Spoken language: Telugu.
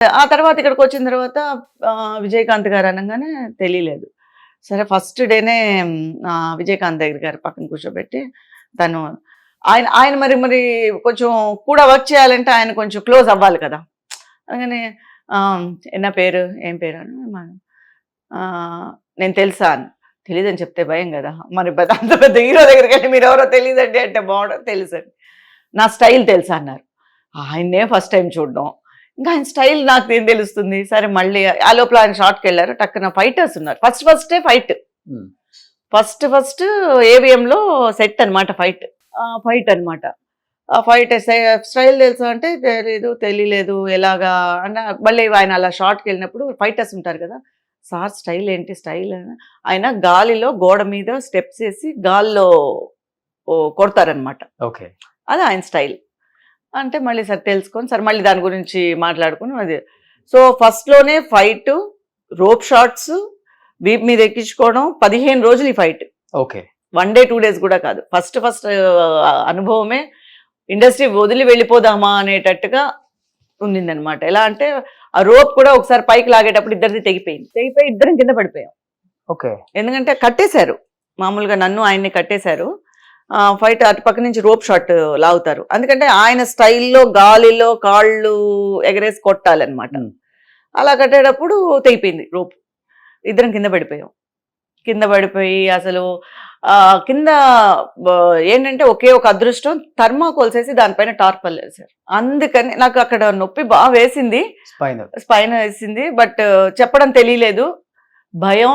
ఆ తర్వాత ఇక్కడికి వచ్చిన తర్వాత విజయకాంత్ గారు అనగానే తెలియలేదు. సరే ఫస్ట్ డేనే విజయకాంత్ దగ్గర గారు పక్కన కూర్చోబెట్టి తను ఆయన ఆయన మరి మరి కొంచెం కూడా వర్క్ చేయాలంటే ఆయన కొంచెం క్లోజ్ అవ్వాలి కదా. అనగానే నా పేరు ఏం పేరు అని నేను తెలుసా అని. తెలీదని చెప్తే భయం కదా. మరి అంత పెద్ద హీరో దగ్గరికి వెళ్ళి మీరు ఎవరో తెలియదండి అంటే బాగుండదు. తెలుసండి. నా స్టైల్ తెలుసా అన్నారు. ఆయన్నే ఫస్ట్ టైం చూడడం. ఇంకా ఆయన స్టైల్ నాకు ఏం తెలుస్తుంది. సరే మళ్ళీ ఆ లోపల ఆయన షార్ట్కి వెళ్ళారు. టక్కున ఫైటర్స్ ఉన్నారు. ఫస్టే ఫైట్. ఫస్ట్ ఏవిఎంలో సెట్ అనమాట ఫైట్ అనమాట. ఆ ఫైట్ స్టైల్ తెలుసా అంటే తెలియలేదు ఎలాగా అంటే మళ్ళీ ఆయన అలా షార్ట్కి వెళ్ళినప్పుడు ఫైటర్స్ ఉంటారు కదా. సార్ స్టైల్ ఏంటి స్టైల్ ఆయన గాలిలో గోడ మీద స్టెప్స్ వేసి గాల్లో కొడతారనమాట. ఓకే, అది ఆయన స్టైల్ అంటే మళ్ళీ సార్ తెలుసుకొని సార్ మళ్ళీ దాని గురించి మాట్లాడుకుని అది. సో ఫస్ట్లోనే ఫైట్, రోప్ షాట్స్, వీప్ మీద ఎక్కించుకోవడం, 15 రోజులు ఈ ఫైట్. ఓకే, 1 డే 2 డేస్ కూడా కాదు. ఫస్ట్ అనుభవమే ఇండస్ట్రీ వదిలి వెళ్ళిపోదామా అనేటట్టుగా ఉండిందనమాట. ఎలా అంటే ఆ రోప్ కూడా ఒకసారి పైకి లాగేటప్పుడు ఇద్దరిది తెగిపోయి ఇద్దరం కింద పడిపోయాం. ఓకే, ఎందుకంటే కట్టేశారు మామూలుగా నన్ను ఆయన్ని కట్టేశారు. ఫైట్ అటు పక్క నుంచి రోప్ షాట్ లాగుతారు. అందుకంటే ఆయన స్టైల్లో గాలిలో కాళ్ళు ఎగరేసి కొట్టాలన్నమాట. అలా కట్టేటప్పుడు తెగిపోయింది రోప్. ఇద్దరం కింద పడిపోయి అసలు కింద ఏంటంటే ఒకే ఒక అదృష్టం థర్మాకోల్స్ వేసి దానిపైన టార్పల్ వేసారు. అందుకని నాకు అక్కడ నొప్పి బాగా వేసింది, స్పైన్ వేసింది. బట్ చెప్పడం తెలియలేదు. భయం